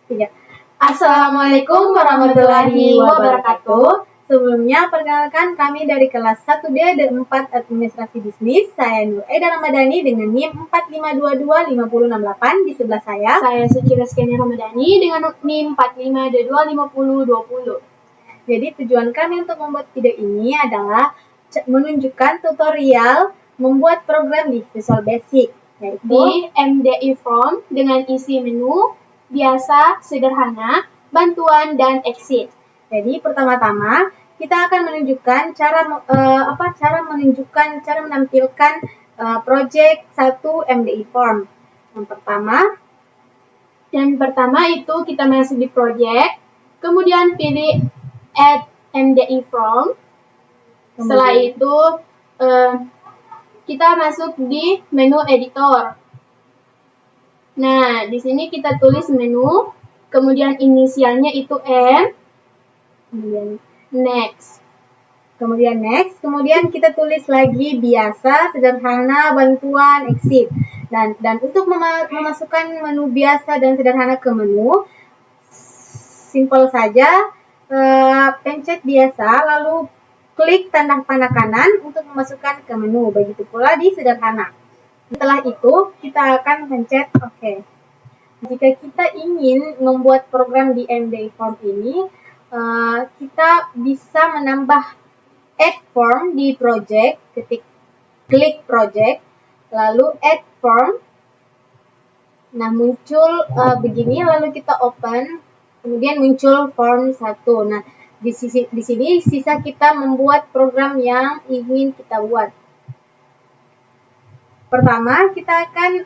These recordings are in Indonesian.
Tiga. Assalamualaikum warahmatullahi wabarakatuh. Sebelumnya, perkenalkan kami dari kelas 1D D4 Administrasi Bisnis. Saya Nur Eda Ramadhani dengan NIM 45225068 di sebelah saya. Saya Suci Rizkyani Ramadhani dengan NIM 45225020. Jadi tujuan kami untuk membuat video ini adalah menunjukkan tutorial membuat program di Visual Basic, yaitu di MDI Form dengan isi menu, biasa, sederhana, bantuan, dan exit. Jadi pertama-tama kita akan menunjukkan cara menampilkan project 1 MDI Form. Yang pertama itu kita masuk di project, kemudian pilih Add MDI Form. Setelah itu kita masuk di menu editor. Nah, di sini kita tulis menu, kemudian inisialnya itu M, kemudian next. Kemudian kita tulis lagi biasa, sederhana, bantuan, exit. Dan untuk memasukkan menu biasa dan sederhana ke menu, simpel saja, pencet biasa, lalu klik tanda panah kanan untuk memasukkan ke menu. Begitu pula di sederhana. Setelah itu, kita akan pencet OK. Jika kita ingin membuat program di MDI Form ini, kita bisa menambah Add Form di project, klik project, lalu Add Form. Nah, muncul begini, lalu kita open, kemudian muncul form 1. Nah, di sini sisa kita membuat program yang ingin kita buat. Pertama, kita akan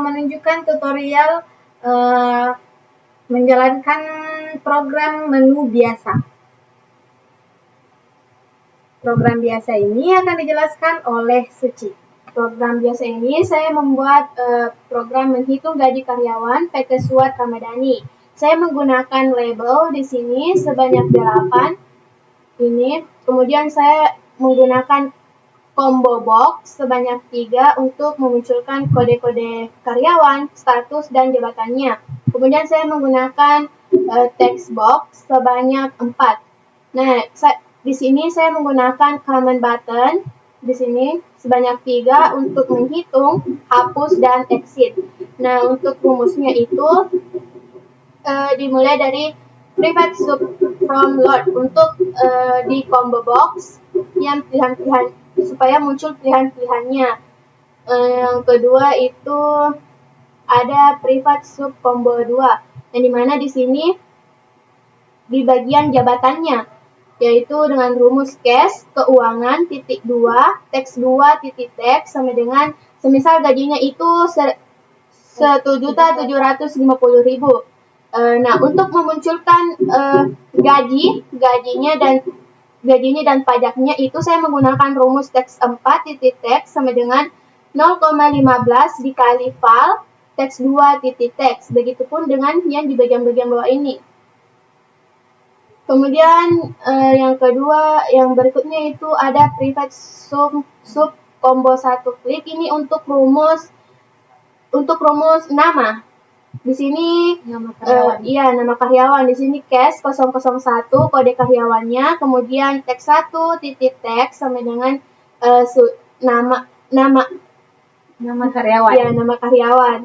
menunjukkan tutorial menjalankan program menu biasa. Program biasa ini akan dijelaskan oleh Suci. Program biasa ini saya membuat program menghitung gaji karyawan PT Suat Ramadhani. Saya menggunakan label di sini sebanyak 8. Ini, kemudian saya menggunakan combo box sebanyak 3 untuk memunculkan kode-kode karyawan, status, dan jabatannya. Kemudian saya menggunakan text box sebanyak 4. Nah, di sini saya menggunakan command button di sini sebanyak 3 untuk menghitung, hapus, dan exit. Nah, untuk rumusnya itu dimulai dari private sub from load untuk di combo box yang pilihan-pilihan supaya muncul pilihan-pilihannya. Yang kedua itu ada private sub combo 2 yang dimana di sini di bagian jabatannya yaitu dengan rumus cash keuangan titik 2 teks 2 titik teks sama dengan semisal gajinya itu 1.750.000. Nah, untuk memunculkan gajinya dan pajaknya itu saya menggunakan rumus teks 4 titik teks sama dengan 0,15 dikali file teks 2 titik teks. Begitupun dengan yang di bagian-bagian bawah ini. Kemudian yang kedua, yang berikutnya itu ada private sub combo 1 klik. Ini untuk rumus nama. Di sini nama karyawan. Nama karyawan. Di sini cash 001 kode karyawannya, kemudian teks 1 titik teks sama dengan nama karyawan. Ya, nama karyawan.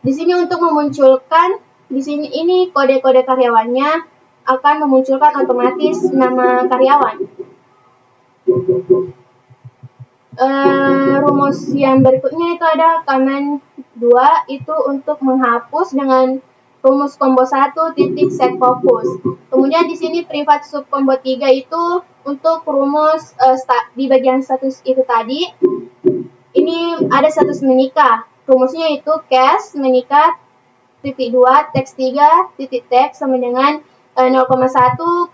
Di sini untuk memunculkan di sini ini kode-kode karyawannya akan memunculkan otomatis nama karyawan. Rumus yang berikutnya itu ada command 2 itu untuk menghapus dengan rumus combo 1 titik set focus. Kemudian di sini private sub combo 3 itu untuk rumus di bagian status itu tadi. Ini ada status menikah. Rumusnya itu cash menikah titik 2 teks 3 titik teks sama dengan 0,1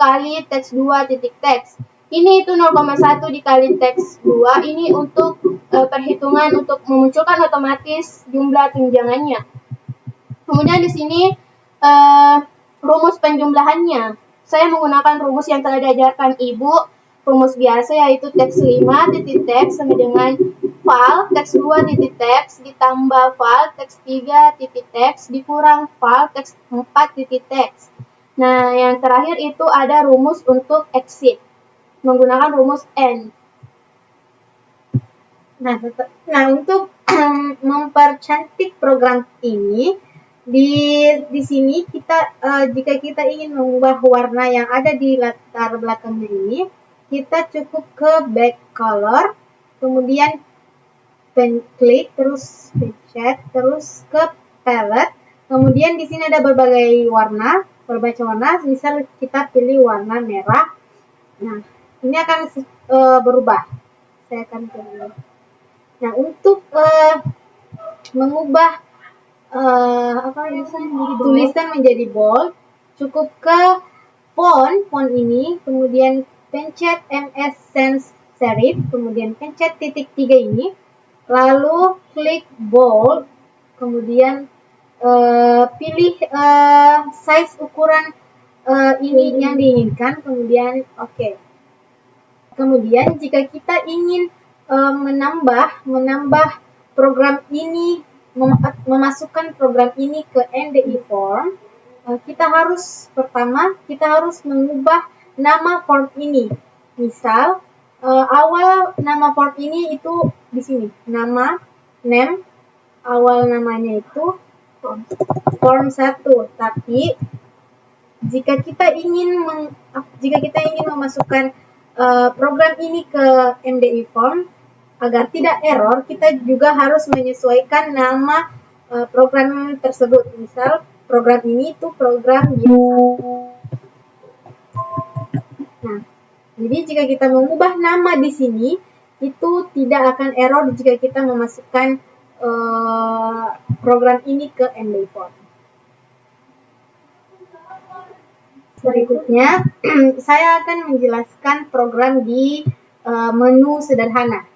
kali teks 2 titik teks. Ini itu 0,1 dikali teks 2, ini untuk perhitungan untuk memunculkan otomatis jumlah tunjangannya. Kemudian di sini rumus penjumlahannya. Saya menggunakan rumus yang telah diajarkan Ibu, rumus biasa yaitu teks 5 titik teks sama dengan file teks 2 titik teks ditambah file teks 3 titik teks dikurang file teks 4 titik teks. Nah, yang terakhir itu ada rumus untuk exit menggunakan rumus N. Nah, untuk mempercantik program ini, di sini kita jika kita ingin mengubah warna yang ada di latar belakangnya ini, kita cukup ke back color, kemudian klik, terus pencet, terus ke palette, kemudian di sini ada berbagai warna, berbagai warna, misal kita pilih warna merah. Nah, ini akan berubah. Saya akan pilih. Nah, untuk mengubah tulisan menjadi bold, cukup ke font ini, kemudian pencet MS Sans Serif, kemudian pencet titik 3 ini, lalu klik bold, kemudian pilih size ukuran ini yang diinginkan, kemudian oke. Kemudian jika kita ingin menambah program ini, memasukkan program ini ke NDI form, kita harus mengubah nama form ini. Misal awal nama form ini itu di sini, name, awal namanya itu form 1, tapi jika kita ingin memasukkan program ini ke MDI form agar tidak error, kita juga harus menyesuaikan nama program tersebut. Misal program ini itu program biasa. Nah, jadi jika kita mengubah nama di sini, itu tidak akan error jika kita memasukkan program ini ke MDI form. Berikutnya, saya akan menjelaskan program di menu sederhana.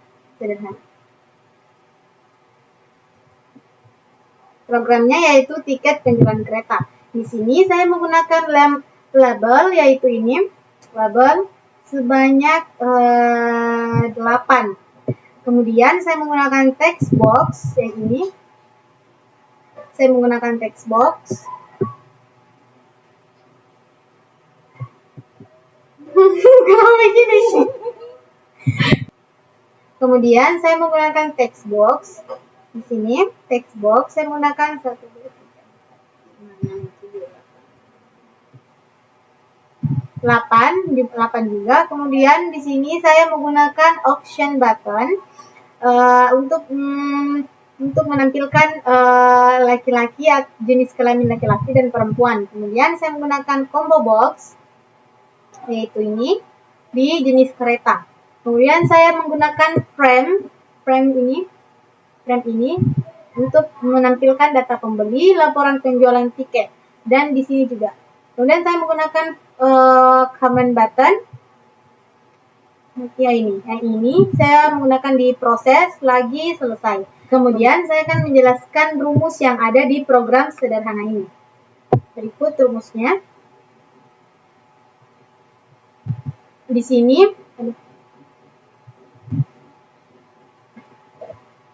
Programnya yaitu tiket penjualan kereta. Di sini saya menggunakan label, yaitu ini, label sebanyak 8. Kemudian saya menggunakan text box, yang ini. Saya menggunakan text box. Kemudian saya menggunakan text box. Di sini text box saya menggunakan 1, 2, 3, 4, 5, 6, 7, 8 juga. Kemudian di sini saya menggunakan option button untuk menampilkan laki-laki, jenis kelamin laki-laki dan perempuan. Kemudian saya menggunakan combo box, yaitu ini, di jenis kereta. Kemudian saya menggunakan frame ini untuk menampilkan data pembeli, laporan penjualan tiket, dan di sini juga. Kemudian saya menggunakan command button, ya ini. Yang ini saya menggunakan di proses lagi selesai. Kemudian saya akan menjelaskan rumus yang ada di program sederhana ini. Berikut rumusnya. Di sini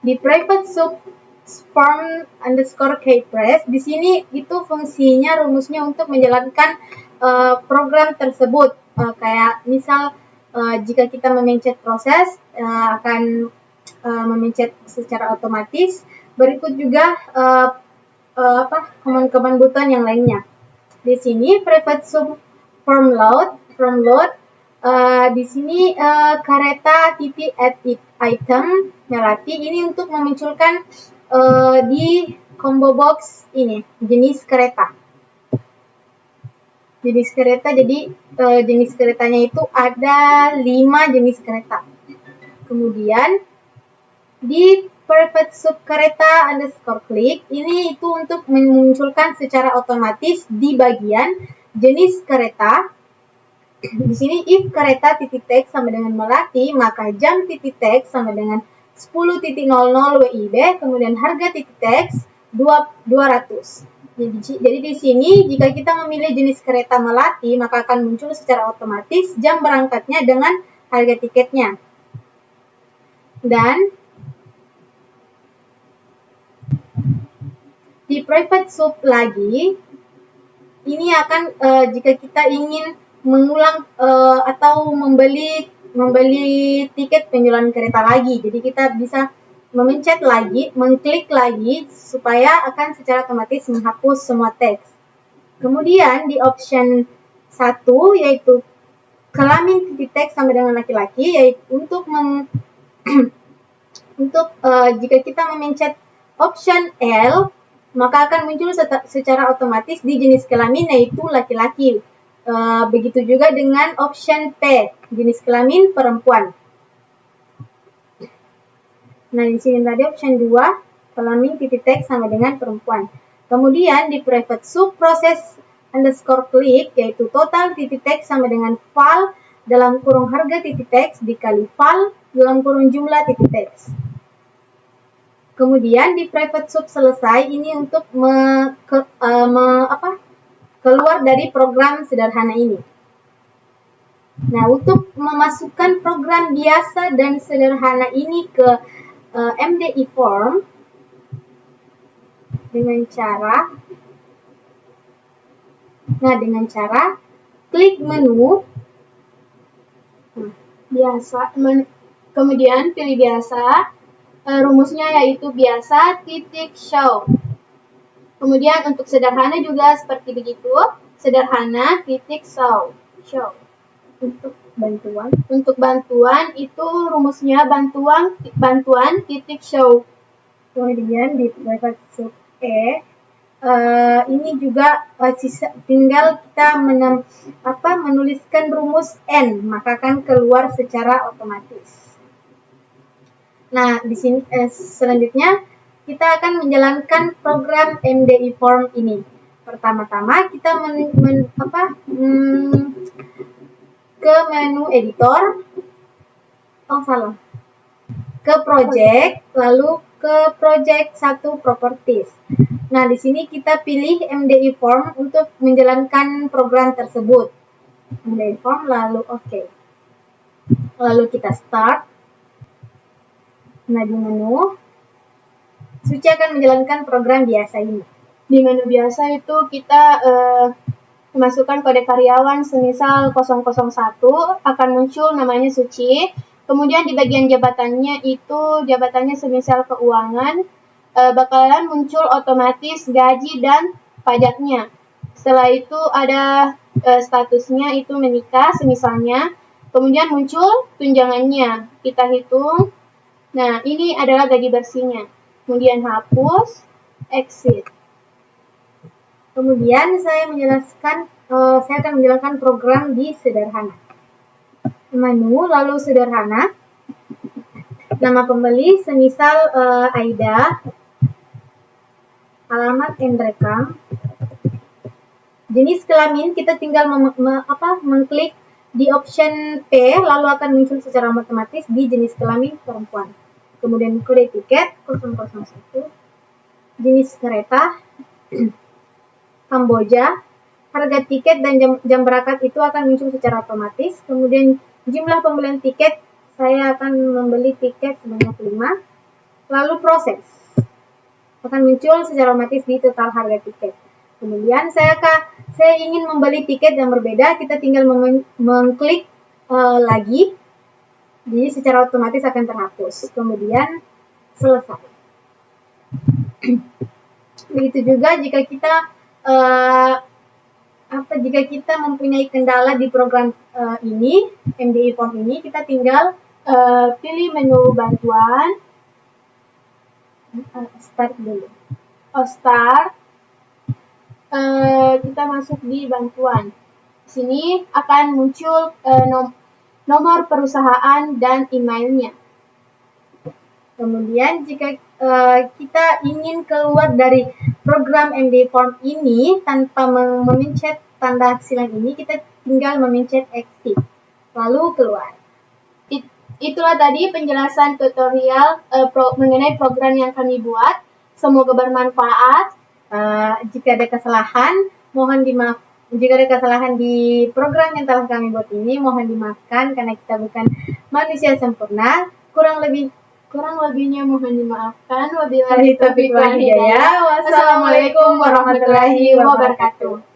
di private subform underscore kpress, di sini itu fungsinya, rumusnya untuk menjalankan program tersebut. Kayak misal jika kita memencet proses akan memencet secara otomatis. Berikut juga command button yang lainnya. Di sini private subform load, di sini kereta titik add item Melati ini untuk memunculkan di combo box ini jenis kereta. Jadi jenis keretanya itu ada 5 jenis kereta. Kemudian di private sub kereta underscore click ini itu untuk memunculkan secara otomatis di bagian jenis kereta. Di sini if kereta titik teks sama dengan Melati, maka jam titik teks sama dengan 10.00 WIB, kemudian harga titik teks 200. Jadi di sini jika kita memilih jenis kereta Melati, maka akan muncul secara otomatis jam berangkatnya dengan harga tiketnya. Dan Di private sub lagi, ini akan jika kita ingin mengulang atau membeli tiket penjualan kereta lagi. Jadi kita bisa memencet lagi, mengklik lagi supaya akan secara otomatis menghapus semua teks. Kemudian di option 1 yaitu kelamin titik teks sama dengan laki-laki, yaitu untuk jika kita memencet option L, maka akan muncul secara otomatis di jenis kelamin yaitu laki-laki. Begitu juga dengan option P, jenis kelamin perempuan. Nah, di sini tadi option 2, kelamin titik teks sama dengan perempuan. Kemudian di private sub proses underscore klik, yaitu total titik teks sama dengan file dalam kurung harga titik teks dikali file dalam kurung jumlah titik teks. Kemudian di private sub selesai, ini untuk keluar dari program sederhana ini. Nah, untuk memasukkan program biasa dan sederhana ini ke MDI form dengan cara klik menu biasa, kemudian pilih biasa, rumusnya yaitu biasa titik show. Kemudian untuk sederhana juga seperti begitu, sederhana titik show. Untuk bantuan itu rumusnya bantuan titik show. Kemudian di private sub E, ini juga tinggal kita menuliskan rumus N, maka akan keluar secara otomatis. Nah, di sini selanjutnya kita akan menjalankan program MDI form ini. Pertama-tama kita ke menu editor, ke project, lalu ke project 1 properties. Nah, di sini kita pilih MDI form untuk menjalankan program tersebut. MDI form lalu OK. Lalu kita start. Nah, di menu Suci akan menjalankan program biasa ini. Di menu biasa itu kita memasukkan kode karyawan semisal 001, akan muncul namanya Suci. Kemudian di bagian jabatannya itu jabatannya semisal keuangan, bakalan muncul otomatis gaji dan pajaknya. Setelah itu ada statusnya itu menikah semisalnya. Kemudian muncul tunjangannya, kita hitung. Nah, ini adalah gaji bersihnya. Kemudian hapus, exit. Kemudian saya akan menjalankan program di sederhana. Menu, lalu sederhana. Nama pembeli semisal Aida. Alamat Endrekam. Jenis kelamin kita tinggal mengklik di option P, lalu akan muncul secara otomatis di jenis kelamin perempuan. Kemudian kode tiket 001. Jenis kereta Kamboja, harga tiket dan jam berangkat itu akan muncul secara otomatis. Kemudian jumlah pembelian tiket, saya akan membeli tiket sebanyak 5. Lalu proses akan muncul secara otomatis di total harga tiket. Kemudian saya ingin membeli tiket yang berbeda, kita tinggal mengklik lagi, jadi secara otomatis akan terhapus. Kemudian selesai. Begitu juga jika kita mempunyai kendala di program ini, MDI form ini, kita tinggal pilih menu bantuan, start dulu. Start, kita masuk di bantuan. Di sini akan muncul nomor perusahaan dan emailnya. Kemudian jika kita ingin keluar dari program MDI form ini tanpa memencet tanda silang ini, kita tinggal memencet exit, lalu keluar. Itulah tadi penjelasan tutorial mengenai program yang kami buat. Semoga bermanfaat. Jika ada kesalahan, mohon dimaaf. Jika ada kesalahan di program yang telah kami buat ini, mohon dimaafkan karena kita bukan manusia sempurna. Kurang Kurang lebihnya mohon dimaafkan. Wabillahi Taufiq wal hidayah. Wassalamualaikum warahmatullahi wabarakatuh.